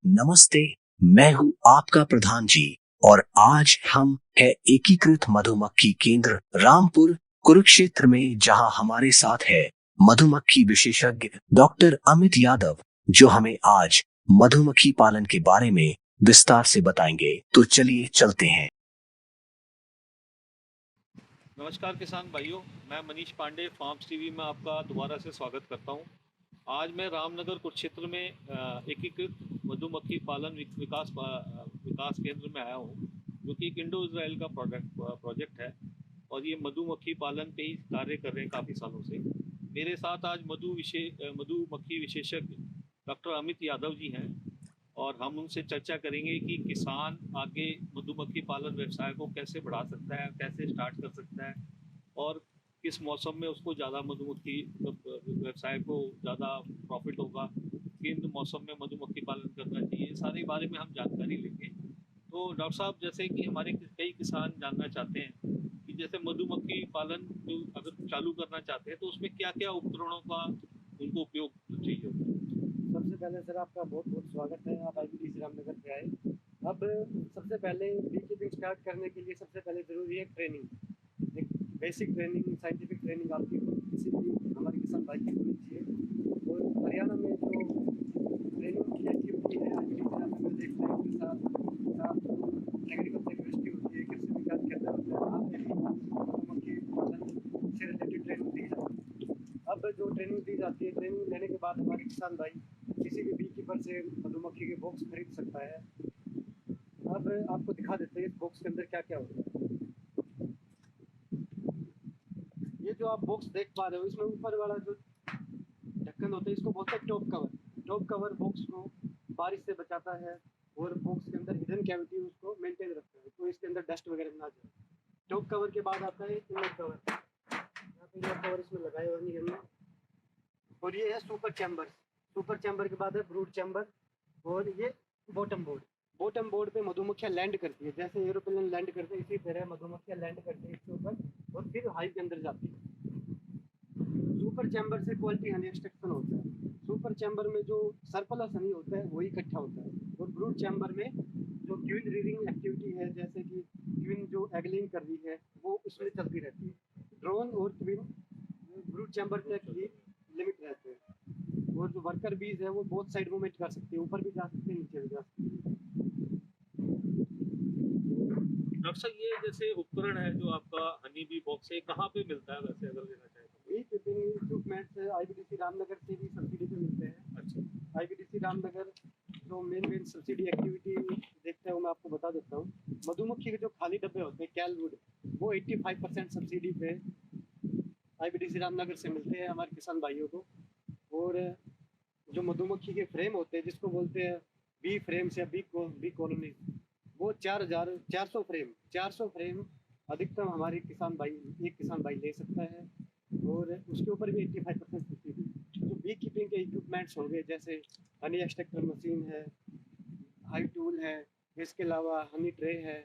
नमस्ते, मैं हूँ आपका प्रधान जी और आज हम है एकीकृत मधुमक्खी केंद्र रामपुर कुरुक्षेत्र में, जहाँ हमारे साथ है मधुमक्खी विशेषज्ञ डॉक्टर अमित यादव, जो हमें आज मधुमक्खी पालन के बारे में विस्तार से बताएंगे। तो चलिए चलते हैं। नमस्कार किसान भाइयों, मैं मनीष पांडे फार्म्स टीवी में आपका दोबारा से स्वागत करता हूं। आज मैं रामनगर कुरुक्षेत्र में एकीकृत मधुमक्खी पालन विकास केंद्र में आया हूं, जो कि एक इंडो इजराइल का प्रोजेक्ट है और ये मधुमक्खी पालन पे ही कार्य कर रहे हैं काफ़ी सालों से। मेरे साथ आज मधुमक्खी विशेषज्ञ डॉक्टर अमित यादव जी हैं और हम उनसे चर्चा करेंगे कि किसान आगे मधुमक्खी पालन व्यवसाय को कैसे बढ़ा सकता है, कैसे स्टार्ट कर सकता है और किस मौसम में उसको ज़्यादा मधुमक्खी व्यवसाय को ज़्यादा प्रॉफिट होगा, किन मौसम में मधुमक्खी पालन करना चाहिए, सारे बारे में हम जानकारी लेंगे। तो डॉक्टर साहब, जैसे कि हमारे कई किसान जानना चाहते हैं कि जैसे मधुमक्खी पालन जो अगर चालू करना चाहते हैं तो उसमें क्या क्या उपकरणों का उनको उपयोग चाहिए होता है। सबसे पहले सर आपका बहुत बहुत स्वागत है, आप आईबीडीसी रामनगर पे आए। अब सबसे पहले बी कीपिंग स्टार्ट करने के लिए सबसे पहले ज़रूरी है ट्रेनिंग, एक बेसिक ट्रेनिंग, साइंटिफिक ट्रेनिंग आपकी किसी भी हमारे किसान भाई की होनी चाहिए। और हरियाणा में जो ट्रेनिंग की एक्टिविटी है आईबीडीसी रामनगर एक टाइम के साथ एग्रीकल्चर यूनिवर्सिटी होती है, कृषि विज्ञान केंद्र होता है, वहाँ पे भी मधुमक्खी पालन से रिलेटेड ट्रेनिंग दी जाती है। अब जो ट्रेनिंग दी जाती है, ट्रेनिंग लेने के बाद हमारे किसान भाई किसी भी बी कीपर से मधुमक्खी के बॉक्स खरीद सकता है। अब आपको दिखा देते हैं इस बॉक्स के अंदर क्या क्या होता है। ये जो आप बॉक्स देख पा रहे हो, इसमें ऊपर वाला जो ढक्कन होता है इसको बोलते हैं top cover. Top cover box को बारिश से बचाता है और बॉक्स के अंदर हिडन कैविटी उसको मेंटेन रखता है, तो इसके अंदर डस्ट वगैरह ना जाए। टॉप कवर के बाद आता है इनर कवर। यहाँ पे इनर कवर इसमें लगाए हुए नहीं हमने। और ये है सुपर चैम्बर। सुपर चैम्बर के बाद है ब्रूड चैम्बर और ये बॉटम बोर्ड। बॉटम बोर्ड पे मधुमक्खियाँ लैंड करती है, जैसे एरोप्लेन लैंड करते हैं इसी तरह मधुमक्खियाँ लैंड करती है इसके ऊपर और फिर हाइव के अंदर जाती है। सुपर चैम्बर से क्वालिटी हनी एक्सट्रैक्शन होता है। सुपर चैम्बर में जो सरप्लस हनी होता है वही इकट्ठा होता है और ब्रूड चैम्बर में जो क्वीन रीडिंग एक्टिविटी है, जैसे कि क्वीन जो एगलिंग कर रही है वो उसमें चलती रहती है। ड्रोन और क्वीन ब्रूड चैम्बर तक ही लिमिट रहते हैं और जो वर्कर बीज है वो बोथ साइड मूवमेंट कर सकते हैं, ऊपर भी जा सकते हैं नीचे भी जा सकते हैं। डॉक्टर साहब, ये जैसे उपकरण है जो आपका हनी बी बॉक्स है, कहाँ पे मिलता है वैसे अगर लेना चाहे तो? ये कीपिंग इक्विपमेंट्स आईबीडीसी रामनगर से भी सब्सिडी पे मिलते हैं। अच्छा। आईबीडीसी रामनगर जो मेन सब्सिडी एक्टिविटी देखते हैं वो मैं आपको बता देता हूँ। मधुमक्खी के जो खाली डब्बे होते हैं कैलवुड, वो 85% सब्सिडी पे आईबीडीसी रामनगर से मिलते हैं हमारे किसान भाइयों को। और जो मधुमक्खी के फ्रेम होते हैं जिसको बोलते हैं बी फ्रेम्स या बी कॉलोनी, वो 400 फ्रेम अधिकतम हमारे किसान भाई एक किसान भाई ले सकता है और उसके ऊपर भी 85% सब्सिडी। जो बी कीपिंग के इक्विपमेंट्स हो गए, जैसे हनी एक्सट्रैक्टर मशीन है, हाई टूल है, इसके अलावा हनी ट्रे है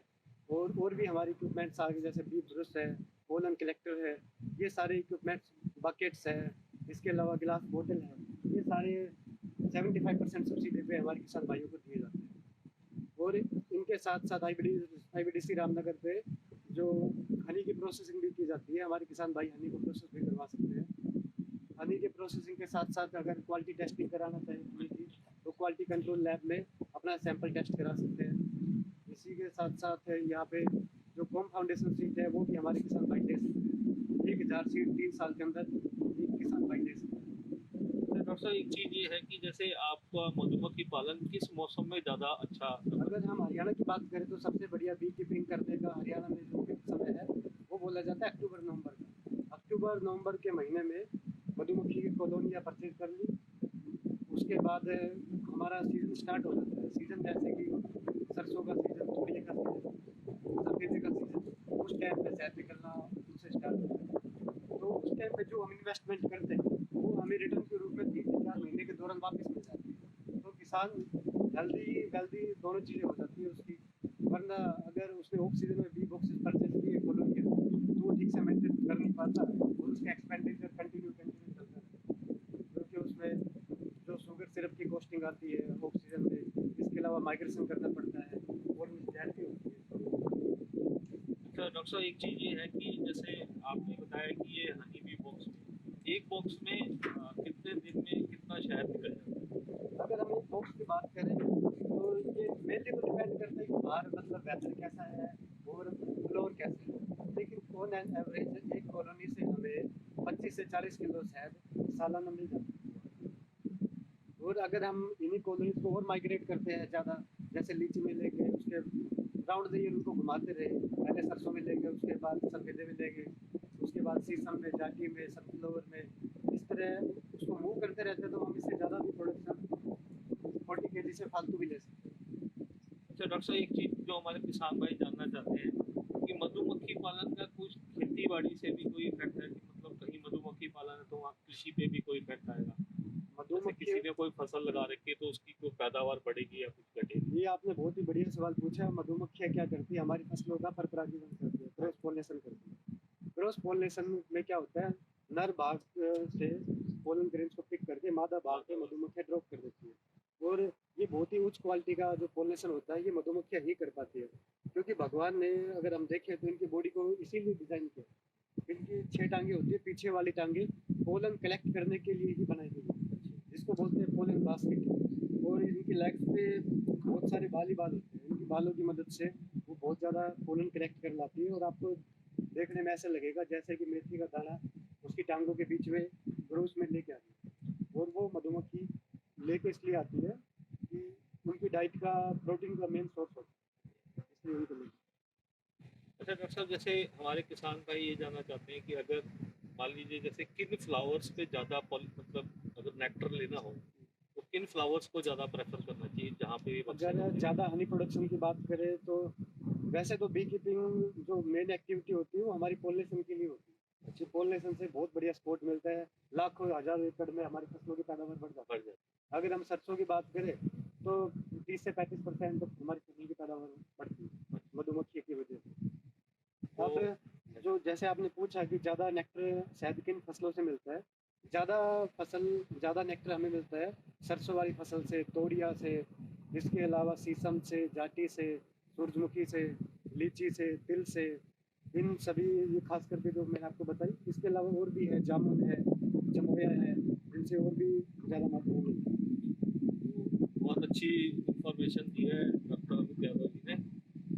और भी हमारे इक्विपमेंट्स आ गए, जैसे बी ब्रश है, पोलन कलेक्टर है, ये सारे इक्विपमेंट्स, बकेट्स है, इसके अलावा गिलास बोतल है, ये सारे 75% सब्सिडी पे हमारे किसान भाइयों को दिए जाते हैं। और इनके साथ साथ आईबीडीसी रामनगर पे जो हनी की प्रोसेसिंग भी की जाती है, हमारे किसान भाई हनी को प्रोसेस भी करवा सकते हैं। हनी के प्रोसेसिंग के साथ साथ अगर क्वालिटी टेस्टिंग कराना चाहें हनी की, तो क्वालिटी कंट्रोल लैब में अपना सैंपल टेस्ट करा सकते हैं। इसी के साथ साथ यहाँ पे जो कॉम फाउंडेशन सीट है वो भी हमारे किसान भाई ले सकते हैं। 1000 सीट 3 साल के अंदर एक किसान भाई ले सकते हैं। डॉक्टर साहब, एक चीज़ ये है कि जैसे आपका मधुमक्खी पालन किस मौसम में ज़्यादा अच्छा अगर हम हरियाणा की बात करें तो सबसे बढ़िया बी कीपिंग करने का हरियाणा में जो समय है वो बोला जाता है अक्टूबर नवंबर का। अक्टूबर नवंबर के महीने में मधुमक्खी की कॉलोनियाँ परचेज कर ली, उसके बाद हमारा सीज़न स्टार्ट हो जाता है। सीज़न जैसे कि सरसों का सीज़न, तूरिया का सीज़न, सफेदे का सीज़न, उस टाइम पे शहद निकलना उनसे स्टार्ट होता है। तो उस टाइम पे जो हम इन्वेस्टमेंट करते हैं वो हमें रिटर्न के रूप में 3 से 4 महीने के दौरान वापस मिल जाती है। तो किसान हेल्दी वेल्दी दोनों चीज़ें हो जाती है उसकी। वरना अगर उसने ऑफ सीजन में बी बॉक्सेस परचेज किए कॉलोनी के, तो वो ठीक से मेंटेन कर नहीं पाता और उसका एक्सपेंडिचर कंटिन्यू चलता रहता है, क्योंकि उसमें जो शुगर सिरप की कॉस्टिंग आती है ऑक्सीजन में, इसके अलावा माइग्रेशन करना पड़ता है और मिसडैट भी होती है। अच्छा डॉक्टर साहब, एक चीज़ ये है कि जैसे आपने बताया कि ये हनी बी बॉक्स में, एक बॉक्स में कितने दिन में कितना शहद निकल जाता है? अगर हम एक बॉक्स की बात करें तो ये मेनली तो डिपेंड करता है कि बाहर मतलब वेदर कैसा है और फ्लोर कैसे है, लेकिन ऑन एन एवरेज एक कॉलोनी से हमें 25 से 40 किलो शहद सालाना मिल जाता है। और अगर हम इन्हीं कॉलोनीज को और माइग्रेट करते हैं ज़्यादा, जैसे लीची में ले गए उसके राउंड द ईयर उनको घुमाते रहे, पहले सरसों में ले गए, उसके बाद सफेदे में ले गए, उसके बाद शीशम में, जाटी में, सनफ्लावर में, इस तरह उसको मूव करते रहते हैं तो हम इससे ज़्यादा भी प्रोडक्शन 40 केजी से फालतू भी ले सकते हैं। अच्छा डॉक्टर साहब, एक चीज़ जो हमारे किसान भाई जानना चाहते हैं कि मधुमक्खी पालन का कुछ खेती बाड़ी से भी कोई इफेक्ट है कि मतलब कहीं मधुमक्खी पालन है तो वहाँ कृषि पे भी कोई इफेक्ट आएगा? जैसे मधुमक्खी, किसी ने कोई फसल लगा रखी है तो उसकी कोई पैदावार बढ़ेगी या कुछ घटेगी? ये आपने बहुत ही बढ़िया सवाल पूछा। मधुमक्खियाँ क्या करती है, हमारी फसलों का परपरागीकरण करती है, क्रॉस पॉलिनेशन करती है। क्रॉस पॉलिनेशन में क्या होता है, नर बाग से पोलन ग्रेन्स को पिक करके मादा बाग पे मधुमक्खियाँ ड्रॉप कर देती है। और ये बहुत ही उच्च क्वालिटी का जो पॉलिनेशन होता है ये मधुमक्खियाँ ही कर पाती है, क्योंकि भगवान ने अगर हम देखें तो इनकी बॉडी को इसीलिए डिजाइन किया। इनकी 6 टांगे होती है, पीछे वाली टांगे पोलन कलेक्ट करने के लिए ही बनाई गई है, जिसको बोलते हैं पोलन बास्केट। और इनकी लेग्स पे बहुत सारे बाल ही बाल होते हैं, इनकी बालों की मदद से वो बहुत ज़्यादा पोलन कलेक्ट कर लाती है और आपको देखने में ऐसा लगेगा जैसे कि मेथी का दाना उसकी टांगों के बीच में ब्रोच में लेके आ रही है। और वो मधुमक्खी लेके इसलिए आती है कि उनकी डाइट का प्रोटीन का मेन सोर्स होता है, इसलिए उनको लेके। अच्छा डॉक्टर साहब, जैसे हमारे किसान भाई ये जानना चाहते हैं कि अगर मान लीजिए जैसे किन फ्लावर्स पे ज़्यादा मतलब अगर नेक्टर लेना हो तो किन फ्लावर्स को ज़्यादा प्रेफर करना चाहिए जहाँ पे ये बच्चे अगर बनते हैं? ज़्यादा हनी प्रोडक्शन की बात करें तो वैसे तो बी कीपिंग जो मेन एक्टिविटी होती है वो हमारी पोलिनेशन के लिए होती है। अच्छी पोलिनेशन से बहुत बढ़िया सपोर्ट मिलता है, लाखों हज़ारों एकड़ में हमारी फसलों की पैदावार बढ़ जाती बढ़ है। जाए। अगर हम सरसों की बात करें तो 30 से 35% तक हमारी फसल की पैदावार बढ़ती है मधुमक्खी की वजह से। तो अब जो जैसे आपने पूछा कि ज़्यादा नेक्टर शहद किन फसलों से मिलता है, ज़्यादा फसल ज़्यादा नेक्टर हमें मिलता है सरसों वाली फसल से, तोरिया से, इसके अलावा शीशम से, जाटी से, सूरजमुखी से, लीची से, तिल से, इन सभी ये खास करके जो मैंने आपको बताई। इसके अलावा और भी है, जामुन है, जमोया है, इनसे और भी ज़्यादा मात्रा में मिलता है। बहुत अच्छी इंफॉर्मेशन दी है डॉक्टर अमित यादव जी ने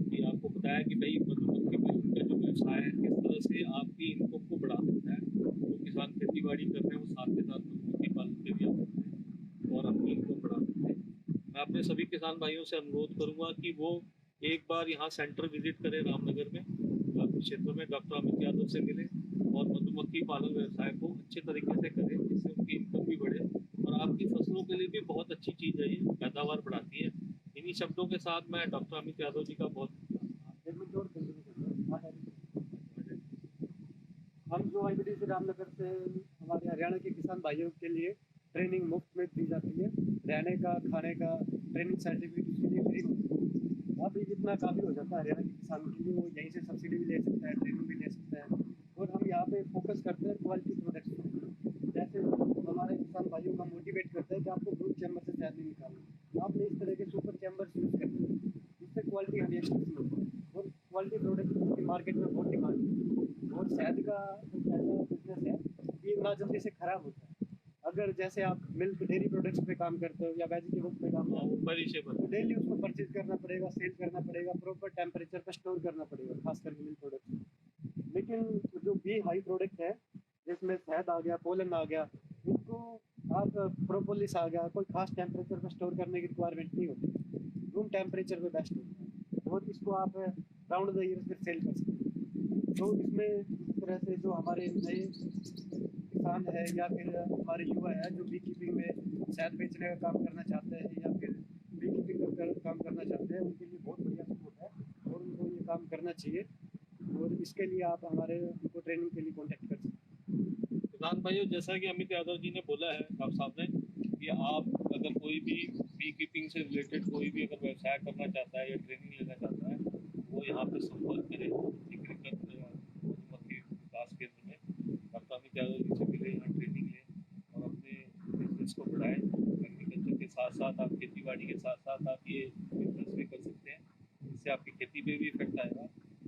कि आपको बताया कि भाई मधुमक्खी पालन का जो व्यवसाय है किस तरह से आपकी इनकम को बढ़ा सकता है। जो किसान खेती बाड़ी कर रहे हैं वो साथ के साथ मधुमक्खी पालन पे भी आ सकते हैं और अपनी इनकम बढ़ा सकते हैं। मैं अपने सभी किसान भाइयों से अनुरोध करूंगा कि वो एक बार यहाँ सेंटर विजिट करें रामनगर में, क्षेत्र में डॉक्टर अमित यादव से मिले और मधुमक्खी पालन व्यवसाय को अच्छे तरीके से करें जिससे उनकी इनकम भी बढ़े और आपकी फसलों के लिए भी बहुत अच्छी चीज़ है, ये पैदावार बढ़ाती है। इन्हीं शब्दों के साथ मैं डॉक्टर अमित यादव जी का बहुत एक मिनट और कंटिन्यू करना है। हम जो IBDC रामनगर से हमारे हरियाणा के किसान भाइयों के लिए ट्रेनिंग मुफ्त में दी जाती है, रहने का, खाने का, ट्रेनिंग सर्टिफिकेट उसके लिए फ्री होता है। अब ये जितना काफ़ी हो जाता है हरियाणा के किसान के लिए, वो यहीं से सब्सिडी भी ले सकता है, ट्रेनिंग भी ले सकता है। और हम यहाँ पे फोकस करते हैं क्वालिटी प्रोडक्ट्स पर। जैसे हमारे किसान भाइयों का मोटिवेट करता है कि आपको ग्रुप चैम्बर से शहद नहीं निकालना, आपने इस तरह के सुपर चैम्बर यूज़ करते हैं, जिससे क्वालिटी हमें एक्सपेक्ट होती है और क्वालिटी प्रोडक्ट की मार्केट में बहुत डिमांड है। और शहद का एक ऐसा बिजनेस है कि ना जल्दी से खराब होता है। अगर जैसे आप मिल्क डेयरी प्रोडक्ट्स पे काम करते हो या वेजिटेबल्स पे काम करते हो परिषेबल तो डेली उसको परचेज करना पड़ेगा, सेल करना पड़ेगा, प्रॉपर टेम्परेचर पर स्टोर करना पड़ेगा, खास करके मिल्क प्रोडक्ट्स। लेकिन जो बी हाई प्रोडक्ट है जिसमें शहद आ गया, पोलन आ गया, इनको आप प्रोपोलिस आ गया, कोई खास टेम्परेचर पर स्टोर करने की रिक्वायरमेंट नहीं होती, रूम टेम्परेचर पे बेस्ट होता है और इसको आप राउंड द ईयर फिर सेल कर सकते हैं। तो इसमें इस तरह से जो हमारे नए किसान है या फिर हमारे युवा है जो बी कीपिंग में शहद बेचने का काम करना चाहते हैं या फिर बी कीपिंग का काम करना चाहते हैं, उनके लिए बहुत बढ़िया सपोर्ट है और उनको ये काम करना चाहिए। और इसके लिए आप हमारे उनको ट्रेनिंग के लिए कॉन्टेक्ट कर सकते हैं। किसान भाइयों, जैसा कि अमित यादव जी ने बोला है डॉक्टर साहब ने कि आप अगर कोई भी बी कीपिंग से रिलेटेड कोई भी अगर व्यवसाय करना चाहता है या ट्रेनिंग लेना चाहता है वो यहाँ पे संपर्क करें एग्रीकल्चर मधुमक्खी विकास केंद्र में। डॉक्टर अमित यादव जी से मिले, यहाँ ट्रेनिंग लें और अपने बिजनेस को बढ़ाएं, एग्रीकल्चर एग्रीकल्चर के साथ साथ आप खेती बाड़ी के साथ साथ आप ये बिजनेस भी कर सकते हैं। इससे आपकी खेती पे भी इफेक्ट आएगा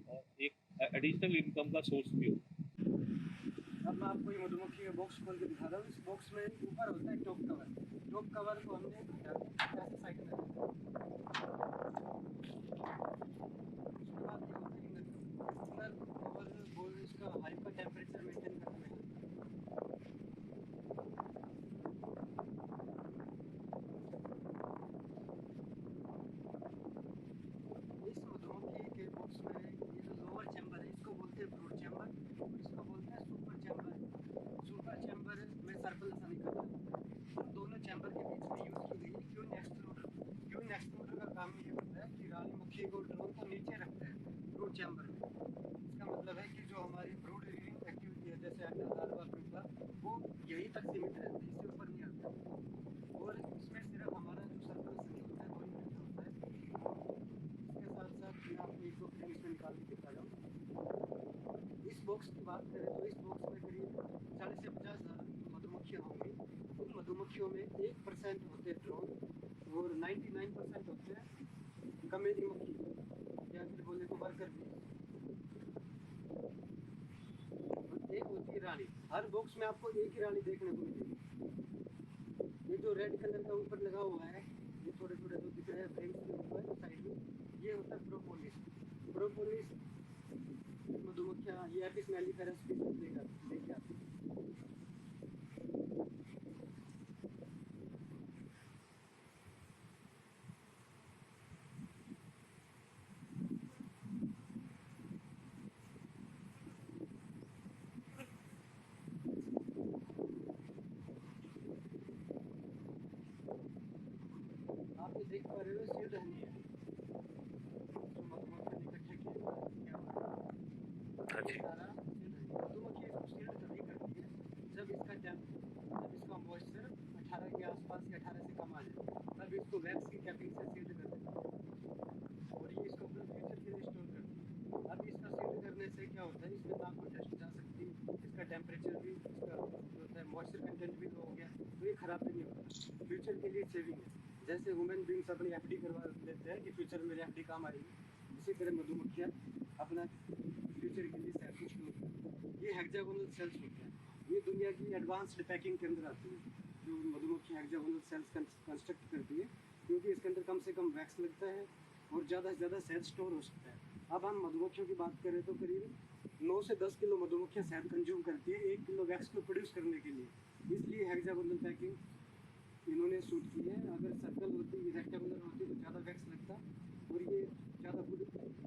और एक एडिशनल इनकम का सोर्स भी होगा। अब मैं आपको ये मधुमक्खी का बॉक्स खोल के दिखा रहा हूँ। इस बॉक्स में ऊपर होता है टॉप कवर। टॉप कवर को हमने हटा के ऐसे साइड में रखा है। उसके बाद ये होता है इनर कवर बोल इसका हाइपर टेम्परेचर मेंटेन करने में। इस मधुमक्खी के बॉक्स में ये जो लोअर चैम्बर है इसको बोलते हैं ब्रूड चैम्बर और इसको बोलते हैं सुपर चैम्बर। सुपर चैम्बर में सर्कल ऐसा निकलता है। उन दोनों चैम्बर के बीच में यूज़ की गई क्यून एक्सट्रूडर। क्यून एक्सट्रूडर का काम ये होता है कि रानी मक्खी को ड्रोन को नीचे रखता है ब्रूड चैम्बर में। इसका मतलब है कि जो हमारी ब्रूड रीडिंग एक्टिविटी है जैसे अंडा लार्वा प्यूपा वो यहीं तक सीमित रहती है, इससे ऊपर नहीं आता। और इसमें सिर्फ हमारा जो सर्कुलेशन होता है वही फिल्टर होता है। इसके साथ साथ मैं आपको एक दो फ्रेम इसमें निकाल के दिखा रहा हूँ। इस बॉक्स की बात करें तो इस बॉक्स में करीब 40 से 50 हज़ार मधुमक्खियाँ होंगी। उन मधुमक्खियों में 1% होते हैं ड्रोन और 99% होते हैं कमेरी मक्खी या फिर बोले तो वर्कर भी। और एक होती है रानी। हर बॉक्स में आपको एक ही रानी देखने को मिलेगी। ये जो रेड कलर का ऊपर लगा हुआ है ये थोड़े थोड़े जो दिख रहे हैं फ्रेम्स के ऊपर साइड में ये होता है प्रोपोलिस। प्रोपोलिस मधुमक्खियाँ ये एपिस मेलिफेरा स्पीशीज लेके आती है। आप ये देख पा रहे हो सील रहनी है जो मधुमक्खियाँ इकट्ठे किया हुआ है सारा सील रहनी है। मधुमक्खी इसको सील तभी करती है जब इसका मॉइस्चर 18 के आसपास या 18 से कम आ जाए तब इसको वैक्स की कैपिंग से सील कर देती है और ये इसको अपने फ्यूचर के लिए स्टोर करती है। अब इसका सील करने से क्या होता है इसमें ना कोई डस्ट जा सकती, इसका टेम्परेचर भी इसका जो होता है मॉइस्चर कंटेंट भी लो हो गया तो ये ख़राब भी नहीं होता। फ्यूचर के लिए सेविंग है। जैसे वुमेन बींग्स अपनी एफडी करवा लेते हैं कि फ्यूचर में मेरी एफडी काम आएगी, इसी तरह मधुमक्खियाँ अपना फ्यूचर के लिए सेल्स स्टोर करती हैं। ये हेक्सागोनल सेल्स होते हैं। ये दुनिया की एडवांस्ड पैकिंग के अंदर आती है जो मधुमक्खी हेक्सागोनल सेल्स कंस्ट्रक्ट करती है क्योंकि इसके अंदर कम से कम वैक्स लगता है और ज़्यादा से ज़्यादा शहद स्टोर हो सकता है। अब हम मधुमक्खियों की बात करें तो करीब 9 से 10 किलो मधुमक्खियाँ शहद कंज्यूम करती है 1 किलो वैक्स को प्रोड्यूस करने के लिए। इसलिए हेक्सागोनल पैकिंग इन्होंने शूट की है। अगर सर्कल होती रेक्टेंगुलर होती तो ज़्यादा वैक्स लगता और ये ज़्यादा गुड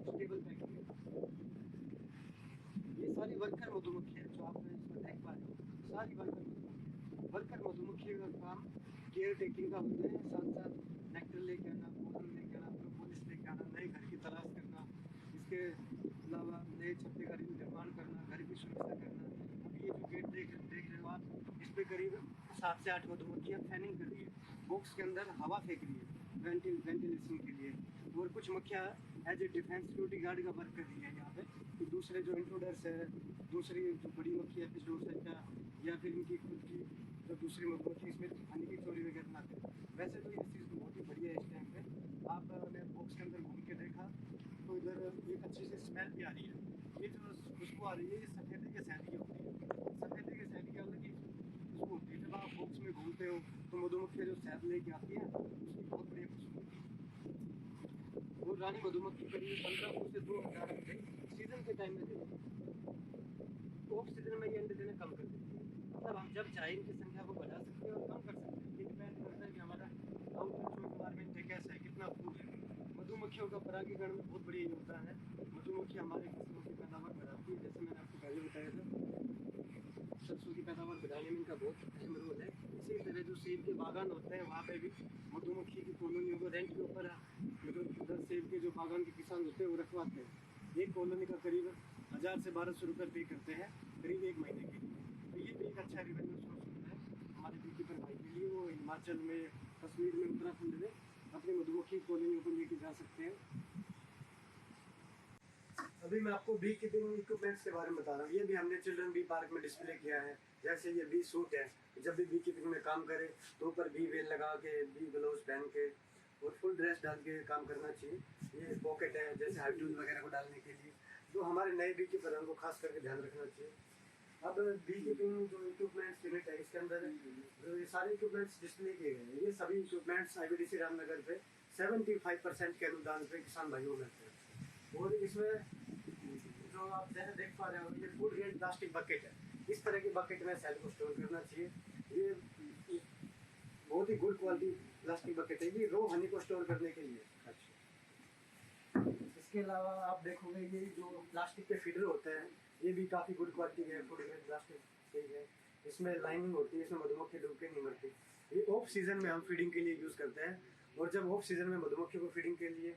स्टेबल पैकिंग है। ये सारी वर्कर मधुमक्खी है जो आप इसमें देख पा रहे हो, सारी वर्कर मधुमक्खी। वर्कर मधुमक्खी का काम केयर टेकिंग का होता है, साथ साथ नेक्टर लेके आना, पोलन लेके आना, प्रोपोलिस लेके आना, नए घर की तलाश करना, इसके अलावा नए छत्ते का निर्माण करना, घर की सुरक्षा करना। अभी ये जो गेट देख रहे हो आप, इस पर करीब 7 से 8 मधुमक्खियाँ फैनिंग कर रही है, बॉक्स के अंदर हवा फेंक रही है वेंटिलेशन के लिए। और कुछ मक्खियाँ as a defence security guard का वर्क कर रही है यहाँ पे कि दूसरे जो इंट्रूडर्स है, दूसरी जो बड़ी मक्खी एपिसोड है क्या या फिर इनकी खुद की जो दूसरी मधुमक्खी इसमें खाने की चोरी वगैरह ना करें। वैसे तो ये चीज़ बहुत ही बढ़िया है इस टाइम पे। आपने बॉक्स के अंदर घूम के देखा तो इधर एक अच्छी सी स्मेल भी आ रही है। ये जो खुशबू आ रही है ये सफ़ेदे के शहद की होती है। सफ़ेदे के शहद की अलग ही खुशबू होती है। जब आप बॉक्स में घूमते हो तो मधुमक्खियाँ जो शहद लेके आती हैं उसकी बहुत बढ़िया खुशबू होती है। वो रानी मधुमक्खी करीब 1500 से 2000 अंडे सीजन के टाइम में देती है। ऑफ सीजन में ये अंडे देना कम कर देती है। मतलब हम जब चाहे इनकी संख्या को बढ़ा सकते हैं और कम कर सकते हैं। ये डिपेंड करता है कि हमारा आउटलेट जो इन्वायरमेंट है कैसा है, कितना फूड है। मधुमक्खियों का परागीकरण में बहुत बढ़िया होता है। मधुमक्खी हमारे फसलों की पैदावार बढ़ाती है। जैसे मैंने आपको पहले बताया था सरसों की पैदावार बढ़ाने में इनका बहुत अहम रोल है। इसी तरह जो सेब के बागान होते हैं वहाँ पे भी मधुमक्खी की कॉलोनियों को रेंट के ऊपर मतलब सेब के जो बागान के किसान होते हैं वो रखवाते हैं। एक कॉलोनी का करीब 1000 से 1200 रुपये पे करते हैं करीब 1 महीने के लिए। तो ये भी एक अच्छा रेवेन्यू सोर्स होता है हमारे बीकीपर भाई के लिए। वो हिमाचल में, कश्मीर में, उत्तराखंड में अपनी मधुमक्खी कॉलोनियों को लेके जा सकते हैं। अभी मैं आपको बी कीपिंग इक्विपमेंट्स के बारे में बता रहा हूँ। ये भी हमने चिल्ड्रन बी पार्क में डिस्प्ले किया है। जैसे ये बी सूट है, जब भी बी कीपिंग में काम करे तो ऊपर बी वेल लगा के, बी ग्लोव्स पहन के और फुल ड्रेस डाल के काम करना चाहिए। ये पॉकेट है जैसे हाइड्रोल वगैरह को डालने के लिए, तो हमारे नए बी कीपर उनको खास करके ध्यान रखना चाहिए। अब बी कीपिंग जो इक्विपमेंट्स यूनिट है इसके अंदर जो ये सारे इक्विपमेंट्स डिस्प्ले किए गए हैं, ये सभी इक्विपमेंट्स IBDC रामनगर पे 75% के अनुदान पे किसान भाइयों मिलते हैं। और इसमें जो आप जैसे देख पा रहे हो, ये फूड ग्रेड प्लास्टिक बकेट है। इस तरह की बकेट में सेल को स्टोर करना चाहिए। ये बहुत ही गुड क्वालिटी प्लास्टिक बकेट है, ये रो हनी को स्टोर करने के लिए। इसके अलावा आप देखोगे ये जो प्लास्टिक के फीडर होते हैं, ये भी काफ़ी गुड क्वालिटी के फूड ग्रेड प्लास्टिक के है। इसमें लाइनिंग होती है, इसमें मधुमक्खी डूब के नहीं मरती। ये ऑफ सीजन में हम फीडिंग के लिए यूज़ करते हैं, और जब ऑफ सीजन में मधुमक्खियों को फीडिंग के लिए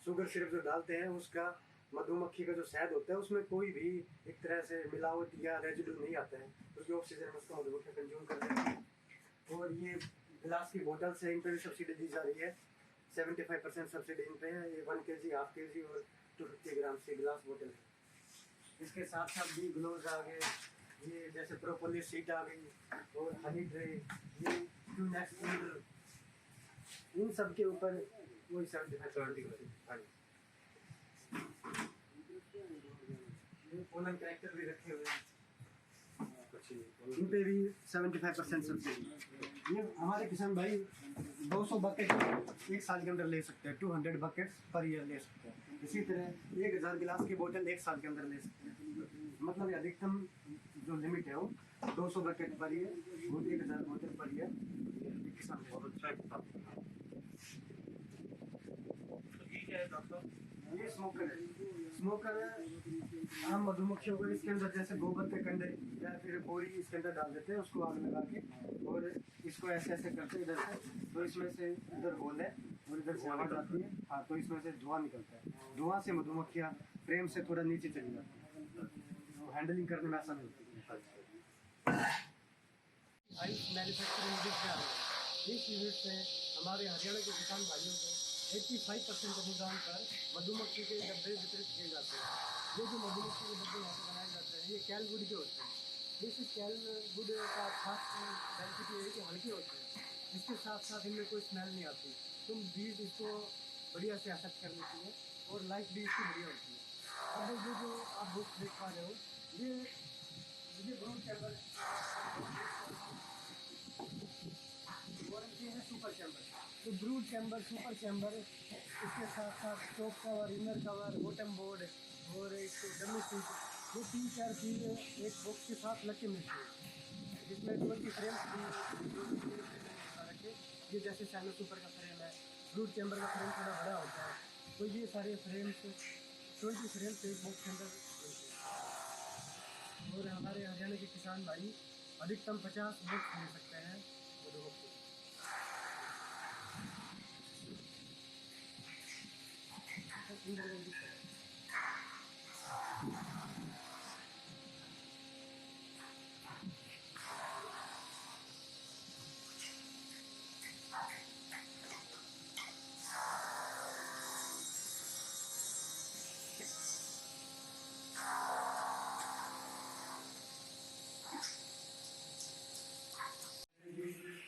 शुगर सिरप जो डालते हैं, उसका मधुमक्खी का जो शहद होता है उसमें कोई भी एक तरह से मिलावट या रेजिडू नहीं आता है, क्योंकि ऑफ सीजन में उसको मधुमक्खियाँ कंज्यूम कर लेती हैं। और ये गिलास की बोतल से इन पर भी सब्सिडी दी जा रही है, 75% सब्सिडी इन पे है। ये 1 kg, हाफ kg और 250 ग्राम की गिलास बोतल है। इसके साथ साथ भी ग्लोव्स आ गए, ये जैसे प्रोपोलिस शीट आ गई और हनी ट्रे, ये नेक्स्ट इन सब के ऊपर वही 75% ये पोलन कैरेक्टर भी रखे हुए हैं, इन पे भी 75% सब्सिडी। ये हमारे किसान भाई 200 बकेट एक साल के अंदर ले सकते हैं, 200 बकेट्स पर ईयर ले सकते हैं। इसी तरह 1000 गिलास की बोतल एक साल के अंदर ले सकते हैं। मतलब ये अधिकतम जो लिमिट है वो 200 बकेट पर ईयर और 1000 बोतल पर ईयर किसान बहुत अच्छा है। ये स्मोकर है। स्मोकर आम मधुमक्खियों को इसके अंदर जैसे गोबर के कंडे या फिर बोरी इसके अंदर डाल देते हैं, उसको आग लगा के और इसको ऐसे ऐसे करते हैं इधर से, तो इसमें से इधर होल है और इधर से हवा जाती है। हाँ, तो इसमें से धुआं निकलता है। धुआं से मधुमक्खियाँ फ्रेम से थोड़ा नीचे चली जाती है, तो हैंडलिंग करने में आसानी होती है। आइस मैन्युफैक्चरिंग यूनिट से आ रहा है। इस यूनिट से हमारे हरियाणा के किसान भाइयों को 85% अनुदान पर मधुमक्खी के डब्बे वितरित किए जाते हैं। ये जो मधुमक्खी के डब्बे यहाँ पर बनाए जाते हैं, ये कैलवुड के होते हैं। इस कैलवुड का खास बेनिफिट ये है कि हल्के होते हैं, इसके साथ साथ इनमें कोई स्मेल नहीं आती। तुम बीज इसको बढ़िया से एक्सेप्ट कर लेती है और लाइफ भी इसकी बढ़िया होती है। अब ये जो आप बुक देख पा रहे हो, ये ब्रूड चैम्बर और ये है सुपर चैम्बर। तो ब्रूड चैम्बर, सुपर चैम्बर, इसके साथ साथ top cover, inner cover, bottom board और एक डमी सीट, ये 3-4 चीज़ एक बॉक्स के साथ लग के मिलती है, जिसमें 20 फ्रेम्स भी रखे। ये जैसे सैनो सुपर का फ्रेम है, ब्रूड चैम्बर का फ्रेम थोड़ा बड़ा होता है, तो ये सारे फ्रेम्स 20 फ्रेम्स एक बॉक्स के अंदर मिलते हैं। और हमारे हरियाणा के किसान भाई अधिकतम 50 बॉक्स ले सकते हैं मधुमक्खी।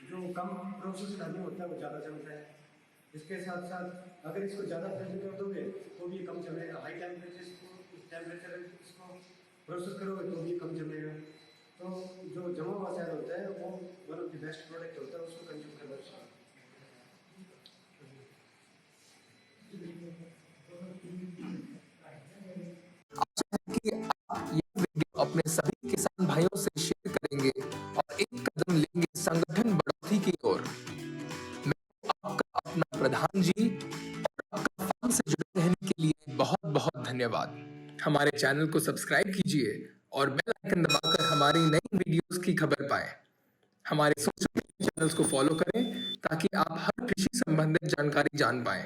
जो कम प्रोसेस हनी होता है वो ज़्यादा जमता है। इसके साथ साथ अगर इसको ज़्यादा प्रेशर कर दोगे तो भी कम जमेगा। हाई टेम्परेचर इसको प्रोसेस करोगे तो भी कम जमेगा। तो जो जमा हुआ शहद होता है वो one of the best product होता है, उसको कंज्यूम करना चाहिए। कि आप ये वीडियो अपने सभी किसान भाइयों से शेयर करेंगे और एक कदम लेंगे संगठन बढ़ोतरी की ओर। मैं आपका अपना प्रधान जी और आपका फार्म से जुड़े रहने के लिए बहुत बहुत धन्यवाद। हमारे चैनल को सब्सक्राइब कीजिए और बेल आइकन दबाकर हमारी नई वीडियोस की खबर पाएं। हमारे सोशल मीडिया चैनल्स को फॉलो करें ताकि आप हर कृषि संबंधित जानकारी जान पाएं।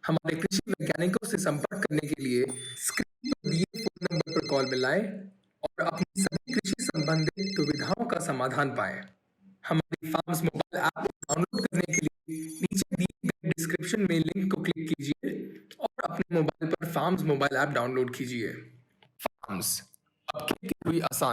हमारे कृषि वैज्ञानिकों से संपर्क करने के लिए स्क्रीन पर दिए फोन नंबर पर कॉल मिलाएं और अपनी सभी कृषि संबंधित दुविधाओं का समाधान पाएं। हमारी फार्म्स मोबाइल ऐप डाउनलोड करने के लिए नीचे दिए गए डिस्क्रिप्शन में लिंक को क्लिक कीजिए और अपने मोबाइल पर फार्म्स मोबाइल ऐप डाउनलोड कीजिए। फार्म्स, अब खेती हुई आसान।